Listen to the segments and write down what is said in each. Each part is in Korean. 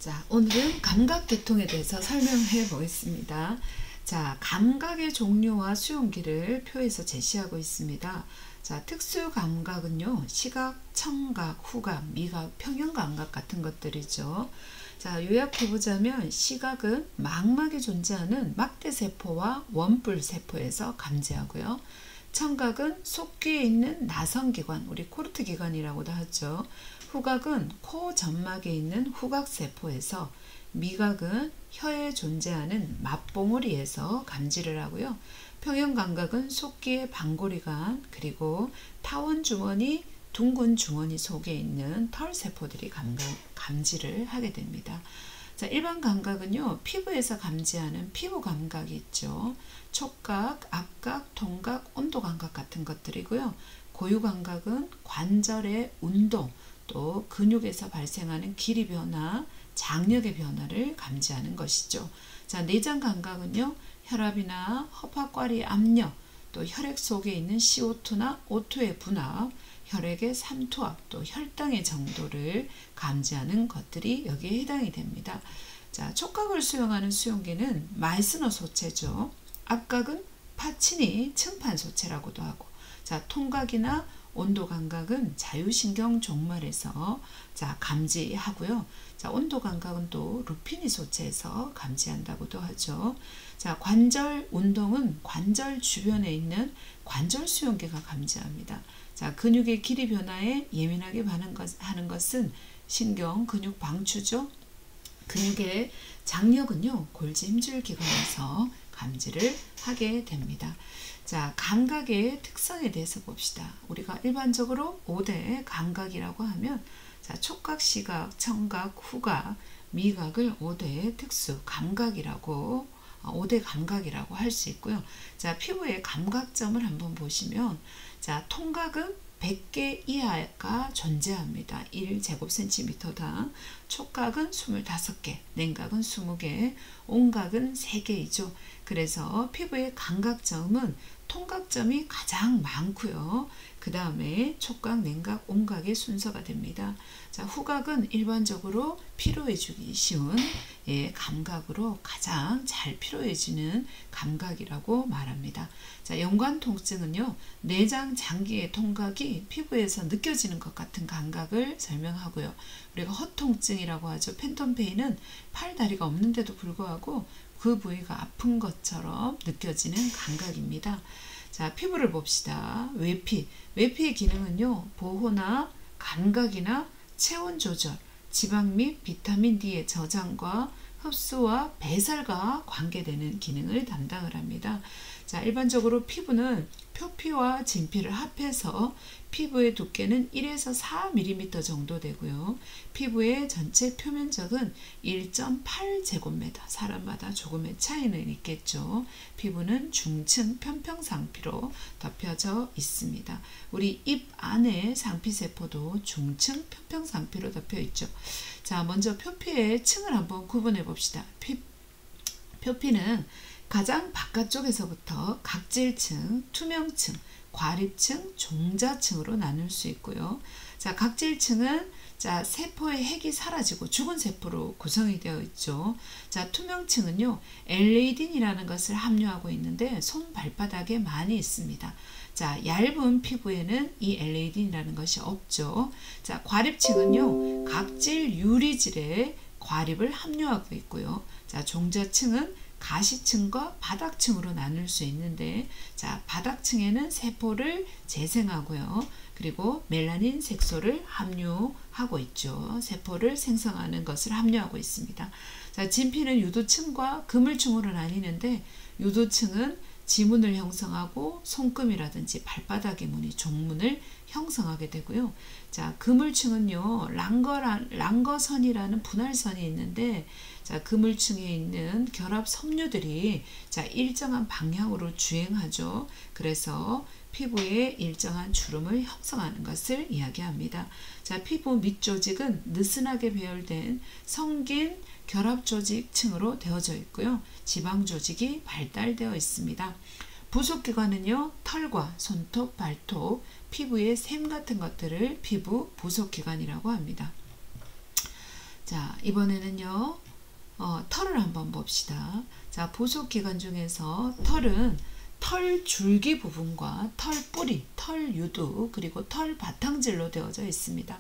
자, 오늘은 감각계통에 대해서 설명해 보겠습니다. 자, 감각의 종류와 수용기를 표에서 제시하고 있습니다. 자, 특수감각은요, 시각, 청각, 후각, 미각, 평형감각 같은 것들이죠. 자, 요약해보자면 시각은 망막에 존재하는 막대세포와 원뿔세포에서 감지하고요. 청각은 속귀에 있는 나선기관, 우리 코르트기관이라고도 하죠. 후각은 코 점막에 있는 후각세포에서, 미각은 혀에 존재하는 맛봉우리에서 감지를 하고요. 평형감각은 속귀의 방골이관, 그리고 타원주머니, 둥근 주머니 속에 있는 털세포들이 감지를 하게 됩니다. 자, 일반 감각은요, 피부에서 감지하는 피부 감각이 있죠. 촉각, 압각, 통각, 온도 감각 같은 것들이고요. 고유 감각은 관절의 운동, 또 근육에서 발생하는 길이 변화, 장력의 변화를 감지하는 것이죠. 자, 내장 감각은요, 혈압이나 허파과리 압력, 또 혈액 속에 있는 CO2나 O2의 분압, 혈액의 삼투압, 또 혈당의 정도를 감지하는 것들이 여기에 해당이 됩니다. 자, 촉각을 수용하는 수용기는 마이스너 소체죠. 압각은 파치니 층판 소체라고도 하고, 자, 통각이나 온도 감각은 자유신경 종말에서 자, 감지하고요. 자, 온도 감각은 또 루피니 소체에서 감지한다고도 하죠. 자, 관절 운동은 관절 주변에 있는 관절 수용기가 감지합니다. 자, 근육의 길이 변화에 예민하게 반응하는 것은 신경 근육 방추죠. 근육의 장력은요, 골지 힘줄 기관에서 감지를 하게 됩니다. 자, 감각의 특성에 대해서 봅시다. 우리가 일반적으로 5대 감각이라고 하면, 자, 촉각, 시각, 청각, 후각, 미각을 5대 특수 감각이라고 5대 감각이라고 할 수 있고요. 자, 피부의 감각점을 한번 보시면, 자, 통각은 100개 이하가 존재합니다. 1제곱센티미터당. 촉각은 25개, 냉각은 20개, 온각은 3개이죠. 그래서 피부의 감각점은 통각점이 가장 많고요. 그 다음에 촉각, 냉각, 온각의 순서가 됩니다. 자, 후각은 일반적으로 피로해주기 쉬운 감각으로 가장 잘 피로해지는 감각이라고 말합니다. 자, 연관 통증은요, 내장 장기의 통각이 피부에서 느껴지는 것 같은 감각을 설명하고요. 우리가 허통증이라고 하죠. 팬텀 페인은 팔, 다리가 없는데도 불구하고 그 부위가 아픈 것처럼 느껴지는 감각입니다. 자, 피부를 봅시다. 외피. 외피의 기능은요, 보호나 감각이나 체온 조절, 지방 및 비타민 D의 저장과 흡수와 배설과 관계되는 기능을 담당을 합니다. 자, 일반적으로 피부는 표피와 진피를 합해서 피부의 두께는 1에서 4mm 정도 되고요. 피부의 전체 표면적은 1.8제곱미터, 사람마다 조금의 차이는 있겠죠. 피부는 중층 편평상피로 덮여져 있습니다. 우리 입 안에 상피세포도 중층 편평상피로 덮여 있죠. 자, 먼저 표피의 층을 한번 구분해 봅시다. 표피는 가장 바깥쪽에서부터 각질층, 투명층, 과립층, 종자층으로 나눌 수 있고요. 자, 각질층은 자, 세포의 핵이 사라지고 죽은 세포로 구성이 되어 있죠. 자, 투명층은요, 엘레이딘이라는 것을 함유하고 있는데 손 발바닥에 많이 있습니다. 자, 얇은 피부에는 이 엘레이딘이라는 것이 없죠. 자, 과립층은요, 각질 유리질에 과립을 함유하고 있고요. 자, 종자층은 가시층과 바닥층으로 나눌 수 있는데, 자, 바닥층에는 세포를 재생하고요. 그리고 멜라닌 색소를 함유하고 있죠. 세포를 생성하는 것을 함유하고 있습니다. 자, 진피는 유도층과 그물층으로 나뉘는데, 유도층은 지문을 형성하고 손금이라든지 발바닥의 무늬, 종문을 형성하게 되고요. 자, 그물층은요, 랑거선이라는 분할선이 있는데, 자, 그물층에 있는 결합 섬유들이 자, 일정한 방향으로 주행하죠. 그래서 피부에 일정한 주름을 형성하는 것을 이야기합니다. 자, 피부 밑조직은 느슨하게 배열된 성긴 결합조직층으로 되어져 있고요. 지방조직이 발달되어 있습니다. 부속기관은요, 털과 손톱, 발톱, 피부의 샘 같은 것들을 피부 부속기관이라고 합니다. 자, 이번에는요, 털을 한번 봅시다. 자, 보속기관 중에서 털은 털 줄기 부분과 털 뿌리, 털 유두, 그리고 털 바탕질로 되어져 있습니다.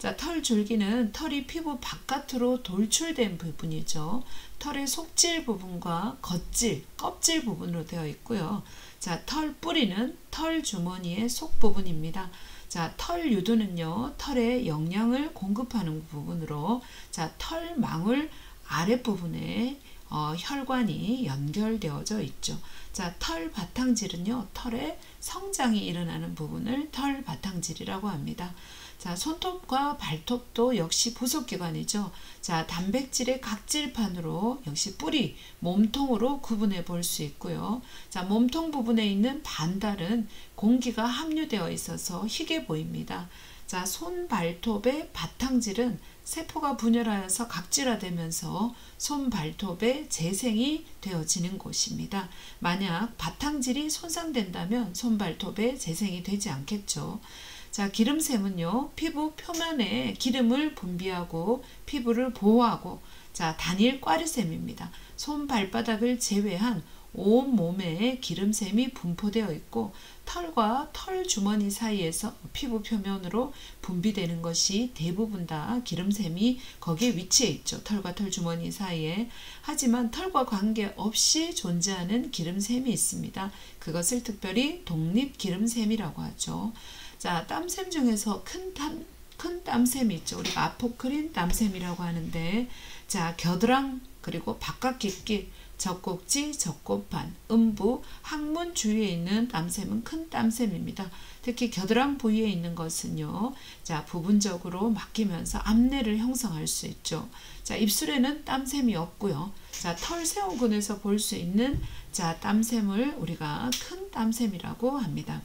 자, 털 줄기는 털이 피부 바깥으로 돌출된 부분이죠. 털의 속질 부분과 겉질, 껍질 부분으로 되어 있고요. 자, 털 뿌리는 털 주머니의 속 부분입니다. 자, 털 유두는요, 털에 영양을 공급하는 부분으로, 자, 털 망울 아랫부분에 혈관이 연결되어져 있죠. 자, 털 바탕질은요, 털의 성장이 일어나는 부분을 털 바탕질이라고 합니다. 자, 손톱과 발톱도 역시 부속기관이죠. 자, 단백질의 각질판으로 역시 뿌리, 몸통으로 구분해 볼 수 있고요. 자, 몸통 부분에 있는 반달은 공기가 함유되어 있어서 희게 보입니다. 자, 손 발톱의 바탕질은 세포가 분열하여서 각질화되면서 손 발톱의 재생이 되어지는 곳입니다. 만약 바탕질이 손상된다면 손 발톱의 재생이 되지 않겠죠. 자, 기름샘은요, 피부 표면에 기름을 분비하고 피부를 보호하고, 자, 단일 꽈리샘입니다. 손 발바닥을 제외한 온 몸에 기름샘이 분포되어 있고, 털과 털 주머니 사이에서 피부 표면으로 분비되는 것이 대부분 다 기름샘이 거기에 위치해 있죠. 털과 털 주머니 사이에. 하지만 털과 관계없이 존재하는 기름샘이 있습니다. 그것을 특별히 독립 기름샘이라고 하죠. 자, 땀샘 중에서 큰 땀샘이 있죠. 우리가 아포크린 땀샘이라고 하는데, 자, 겨드랑, 그리고 바깥깃길, 젖꼭지, 젖골판, 음부, 항문 주위에 있는 땀샘은 큰 땀샘입니다. 특히 겨드랑 부위에 있는 것은요, 자, 부분적으로 막히면서 암내를 형성할 수 있죠. 자, 입술에는 땀샘이 없고요. 자, 털세운근에서 볼 수 있는, 자, 땀샘을 우리가 큰 땀샘이라고 합니다.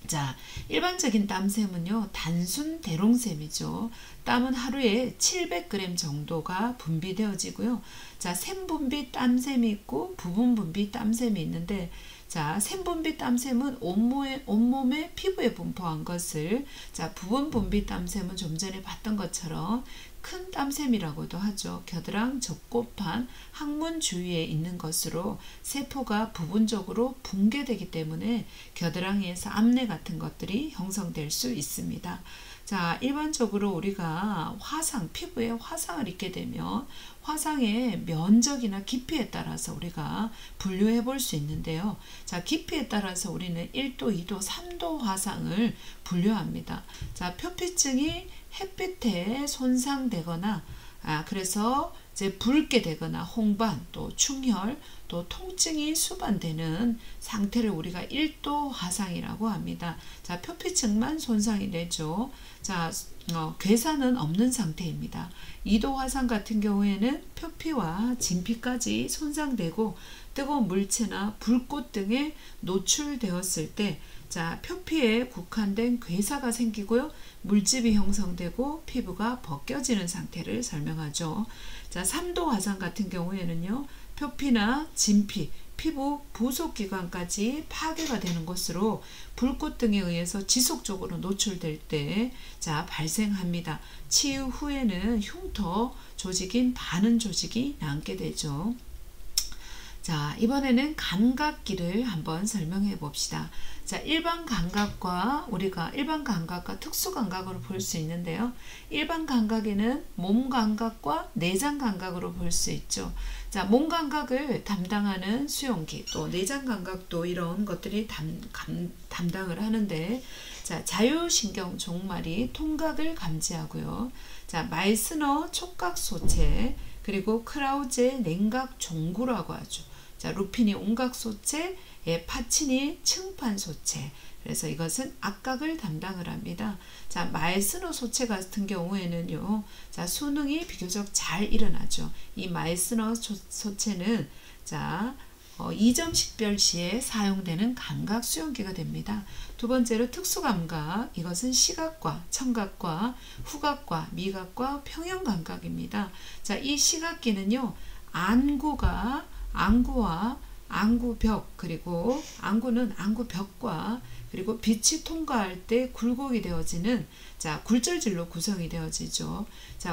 자, 일반적인 땀샘은요, 단순 대롱샘이죠. 땀은 하루에 700g 정도가 분비되어지고요. 자, 샘분비 땀샘이 있고 부분분비 땀샘이 있는데, 자, 샘분비 땀샘은 온몸의 피부에 분포한 것을, 자, 부분분비 땀샘은 좀 전에 봤던 것처럼 큰 땀샘이라고도 하죠. 겨드랑, 젖골판, 항문 주위에 있는 것으로 세포가 부분적으로 붕괴되기 때문에 겨드랑이에서 암내 같은 것들이 형성될 수 있습니다. 자, 일반적으로 우리가 화상, 피부에 화상을 입게 되면 화상의 면적이나 깊이에 따라서 우리가 분류해 볼 수 있는데요. 자, 깊이에 따라서 우리는 1도, 2도, 3도 화상을 분류합니다. 자, 표피층이 햇빛에 손상되거나, 그래서 이제 붉게 되거나 홍반, 또 충혈, 또 통증이 수반되는 상태를 우리가 1도 화상이라고 합니다. 자, 표피층만 손상이 되죠. 자, 괴사는 없는 상태입니다. 2도 화상 같은 경우에는 표피와 진피까지 손상되고 뜨거운 물체나 불꽃 등에 노출되었을 때, 자, 표피에 국한된 괴사가 생기고요. 물집이 형성되고 피부가 벗겨지는 상태를 설명하죠. 자, 3도 화상 같은 경우에는요, 표피나 진피, 피부 부속기관까지 파괴가 되는 것으로 불꽃 등에 의해서 지속적으로 노출될 때, 자, 발생합니다. 치유 후에는 흉터 조직인 반응 조직이 남게 되죠. 자, 이번에는 감각기를 한번 설명해 봅시다. 자, 일반 감각과 특수 감각으로 볼 수 있는데요. 일반 감각에는 몸 감각과 내장 감각으로 볼 수 있죠. 자, 몸 감각을 담당하는 수용기, 또 내장 감각도 이런 것들이 담당을 하는데, 자, 자율신경 종말이 통각을 감지하고요. 자, 마이스너 촉각 소체, 그리고 크라우제 냉각 종구라고 하죠. 자, 루피니 온각 소체, 파치니 층판 소체. 그래서 이것은 악각을 담당을 합니다. 자, 마이스너 소체 같은 경우에는요, 자, 수능이 비교적 잘 일어나죠. 이 마이스너 소체는, 자, 2점 식별 시에 사용되는 감각 수용기가 됩니다. 두 번째로 특수감각, 이것은 시각과 청각과 후각과 미각과 평형 감각입니다. 자, 이 시각기는요, 안구와 안구벽, 그리고 안구는 안구벽과 그리고 빛이 통과할 때 굴곡이 되어지는 굴절질로 구성이 되어지죠.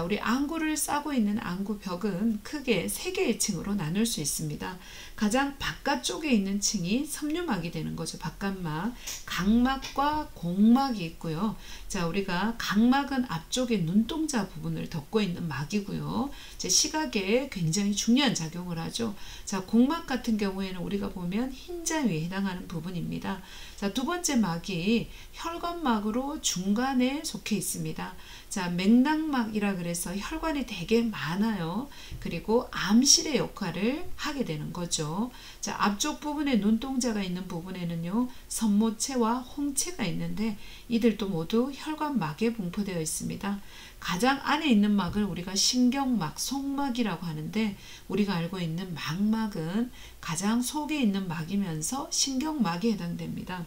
우리 안구를 싸고 있는 안구벽은 크게 3개의 층으로 나눌 수 있습니다. 가장 바깥쪽에 있는 층이 섬유막이 되는 거죠. 바깥막, 각막과 공막이 있고요. 우리가 각막은 앞쪽에 눈동자 부분을 덮고 있는 막이고요. 시각에 굉장히 중요한 작용을 하죠. 공막 같은 경우에는 우리가 보면 흰자위에 해당하는 부분입니다. 두 번째 막이 혈관막으로 중간에 속해 있습니다. 맥락막이라 그래서 혈관이 되게 많아요. 그리고 암실의 역할을 하게 되는 거죠. 앞쪽 부분에 눈동자가 있는 부분에는요, 선모체와 홍채가 있는데 이들도 모두 혈관막에 분포되어 있습니다. 가장 안에 있는 막을 우리가 신경막, 속막이라고 하는데, 우리가 알고 있는 망막은 가장 속에 있는 막이면서 신경막에 해당됩니다.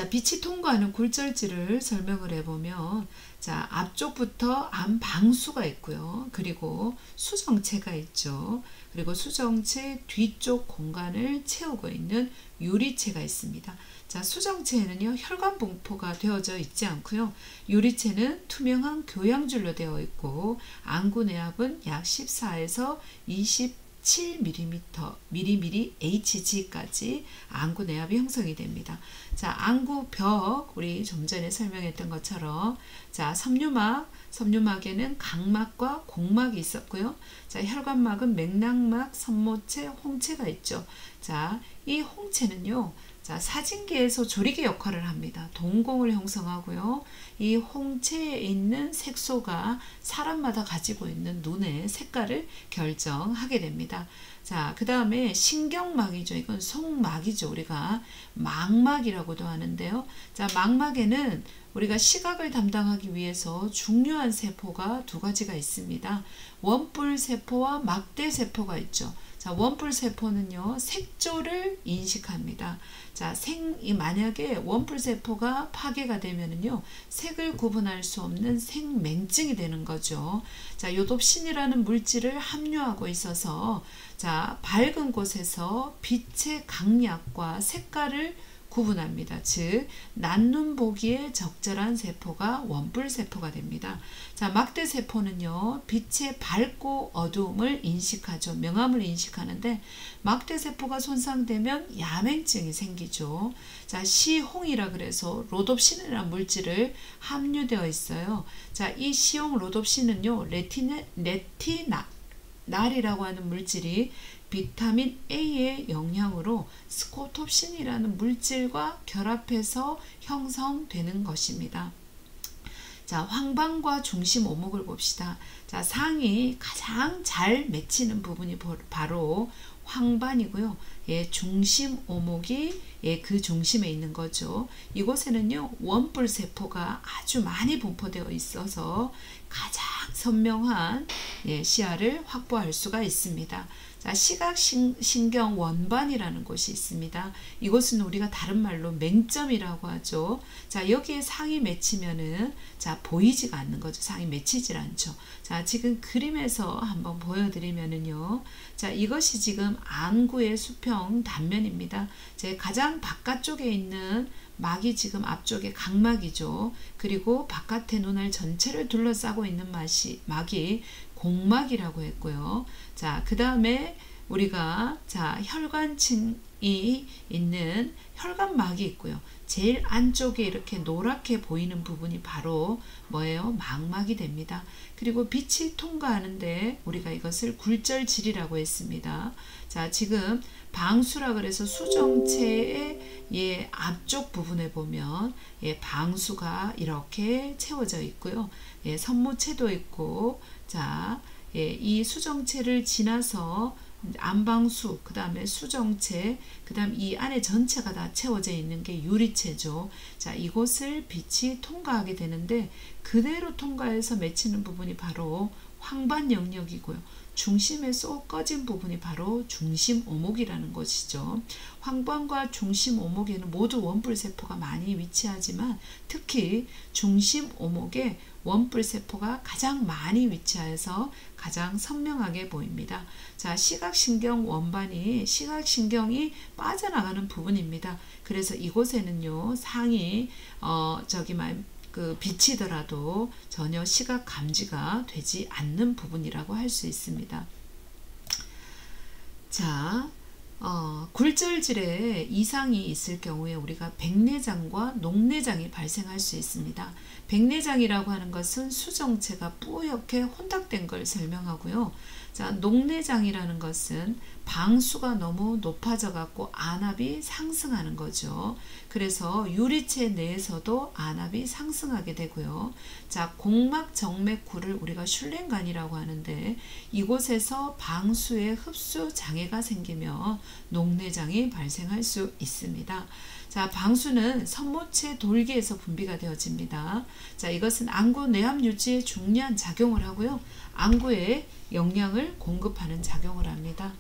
빛이 통과하는 굴절질을 설명을 해보면, 앞쪽부터 암방수가 있고요. 그리고 수정체가 있죠. 그리고 수정체 뒤쪽 공간을 채우고 있는 유리체가 있습니다. 수정체에는요, 혈관 분포가 되어져 있지 않고요. 유리체는 투명한 교양줄로 되어 있고, 안구 내압은 약 14에서 27mm Hg까지 안구 내압이 형성이 됩니다. 안구벽, 우리 좀 전에 설명했던 것처럼, 섬유막에는 각막과 공막이 있었고요. 혈관막은 맥락막, 선모체, 홍채가 있죠. 이 홍채는요, 사진계에서 조리개 역할을 합니다. 동공을 형성하고요. 이 홍채에 있는 색소가 사람마다 가지고 있는 눈의 색깔을 결정하게 됩니다. 그 다음에 신경막이죠. 이건 속막이죠. 우리가 망막이라고도 하는데요. 망막에는 우리가 시각을 담당하기 위해서 중요한 세포가 2가지가 있습니다. 원뿔세포와 막대세포가 있죠. 원뿔세포는요, 색조를 인식합니다. 만약에 원뿔세포가 파괴가 되면은요, 색을 구분할 수 없는 색맹증이 되는 거죠. 요뎁신이라는 물질을 함유하고 있어서, 밝은 곳에서 빛의 강약과 색깔을 구분합니다. 즉, 낮눈 보기에 적절한 세포가 원뿔세포가 됩니다. 막대세포는요, 빛의 밝고 어두움을 인식하죠. 명암을 인식하는데, 막대세포가 손상되면 야맹증이 생기죠. 시홍이라 그래서 로뎁신이라는 물질을 함유되어 있어요. 이 시홍 로뎁신은요, 레티날이라고 하는 물질이 비타민 A의 영향으로 스코톱신이라는 물질과 결합해서 형성되는 것입니다. 황반과 중심 오목을 봅시다. 상이 가장 잘 맺히는 부분이 바로 황반이고요. 중심 오목이 그 중심에 있는 거죠. 이곳에는요, 원뿔세포가 아주 많이 분포되어 있어서 가장 선명한 시야를 확보할 수가 있습니다. 시각신경 원반이라는 곳이 있습니다. 이곳은 우리가 다른 말로 맹점이라고 하죠. 여기에 상이 맺히면은 보이지가 않는 거죠. 상이 맺히질 않죠. 지금 그림에서 한번 보여드리면은요. 이것이 지금 안구의 수평 단면입니다. 제 가장 바깥쪽에 있는 막이 지금 앞쪽에 각막이죠. 그리고 바깥의 눈알 전체를 둘러싸고 있는 막이 공막이라고 했고요. 그 다음에 우리가 혈관층이 있는 혈관막이 있고요. 제일 안쪽에 이렇게 노랗게 보이는 부분이 바로 뭐예요? 망막이 됩니다. 그리고 빛이 통과하는데 우리가 이것을 굴절질이라고 했습니다. 지금 방수라 그래서 수정체의 앞쪽 부분에 보면 방수가 이렇게 채워져 있고요. 선모체도 있고, 이 수정체를 지나서 안방수, 그 다음에 수정체, 그 다음 이 안에 전체가 다 채워져 있는 게 유리체죠. 이곳을 빛이 통과하게 되는데, 그대로 통과해서 맺히는 부분이 바로 황반 영역이고요. 중심에 쏙 꺼진 부분이 바로 중심 오목이라는 것이죠. 황반과 중심 오목에는 모두 원뿔세포가 많이 위치하지만, 특히 중심 오목에 원뿔세포가 가장 많이 위치하여서 가장 선명하게 보입니다. 자, 시각신경 원반이 시각신경이 빠져나가는 부분입니다. 그래서 이곳에는요, 상이 비치더라도 전혀 시각 감지가 되지 않는 부분이라고 할 수 있습니다. 자, 굴절질에 이상이 있을 경우에 우리가 백내장과 녹내장이 발생할 수 있습니다. 백내장이라고 하는 것은 수정체가 뿌옇게 혼탁된 걸 설명하고요. 자, 녹내장이라는 것은 방수가 너무 높아져 갖고 안압이 상승하는 거죠. 그래서 유리체 내에서도 안압이 상승하게 되고요. 자, 공막정맥구를 우리가 슐렌관이라고 하는데 이곳에서 방수의 흡수 장애가 생기며 녹내장이 발생할 수 있습니다. 자, 방수는 선모체 돌기에서 분비가 되어집니다. 자, 이것은 안구 내압 유지에 중요한 작용을 하고요. 안구에 영양을 공급하는 작용을 합니다.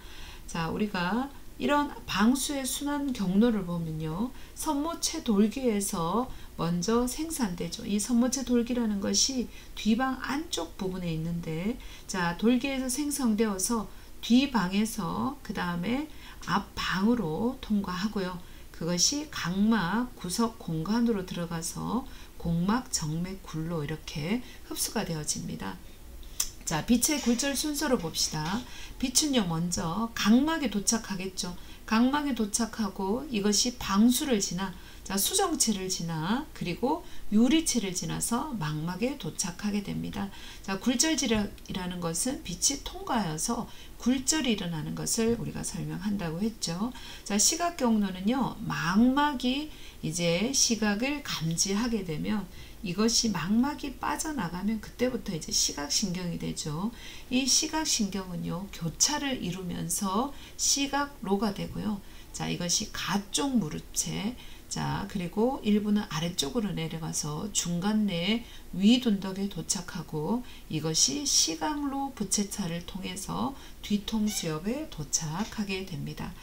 자, 우리가 이런 방수의 순환 경로를 보면요, 선모체 돌기에서 먼저 생산되죠. 이 선모체 돌기라는 것이 뒤방 안쪽 부분에 있는데, 자, 돌기에서 생성되어서 뒤방에서 그 다음에 앞방으로 통과하고요. 그것이 각막 구석 공간으로 들어가서 공막 정맥굴로 이렇게 흡수가 되어집니다. 자, 빛의 굴절 순서로 봅시다. 빛은요, 먼저 각막에 도착하겠죠. 각막에 도착하고 이것이 방수를 지나, 자, 수정체를 지나, 그리고 유리체를 지나서 망막에 도착하게 됩니다. 자, 굴절질이라는 것은 빛이 통과하여서 굴절이 일어나는 것을 우리가 설명한다고 했죠. 자, 시각 경로는요, 망막이 이제 시각을 감지하게 되면 이것이 망막이 빠져나가면 그때부터 이제 시각신경이 되죠. 이 시각신경은요, 교차를 이루면서 시각로가 되고요. 자, 이것이 가쪽 무릎체, 자, 그리고 일부는 아래쪽으로 내려가서 중간 내에 위둔덕에 도착하고 이것이 시각로 부채차를 통해서 뒤통수엽에 도착하게 됩니다.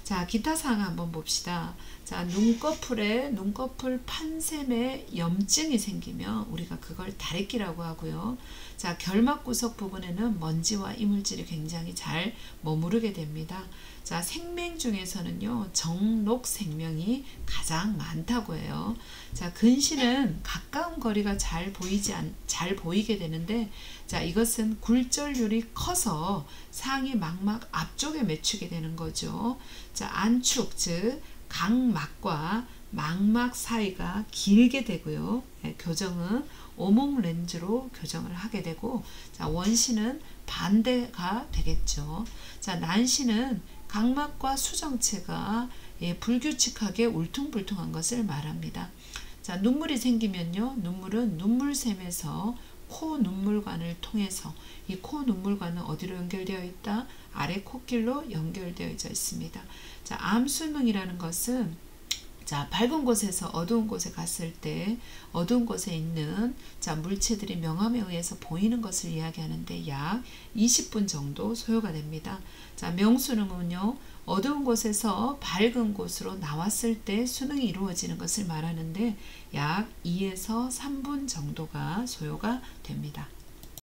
자, 기타 사항 한번 봅시다. 자, 눈꺼풀 판샘에 염증이 생기면 우리가 그걸 다래끼라고 하고요. 자, 결막 구석 부분에는 먼지와 이물질이 굉장히 잘 머무르게 됩니다. 자, 생명 중에서는요, 정록 생명이 가장 많다고 해요. 자, 근시는 가까운 거리가 잘 보이게 되는데, 자, 이것은 굴절률이 커서 상위 망막 앞쪽에 맺히게 되는 거죠. 자, 안축, 즉 각막과 망막 사이가 길게 되고요. 교정은 오목 렌즈로 교정을 하게 되고, 자, 원시는 반대가 되겠죠. 자, 난시는 각막과 수정체가 불규칙하게 울퉁불퉁한 것을 말합니다. 자, 눈물이 생기면요, 눈물은 눈물샘에서 코 눈물관을 통해서, 이 코 눈물관은 어디로 연결되어 있다? 아래 코길로 연결되어 있습니다. 자, 암수능이라는 것은, 자, 밝은 곳에서 어두운 곳에 갔을 때 어두운 곳에 있는, 자, 물체들이 명암에 의해서 보이는 것을 이야기하는데 약 20분 정도 소요가 됩니다. 자, 명수능은요, 어두운 곳에서 밝은 곳으로 나왔을 때 수능이 이루어지는 것을 말하는데 약 2에서 3분 정도가 소요가 됩니다.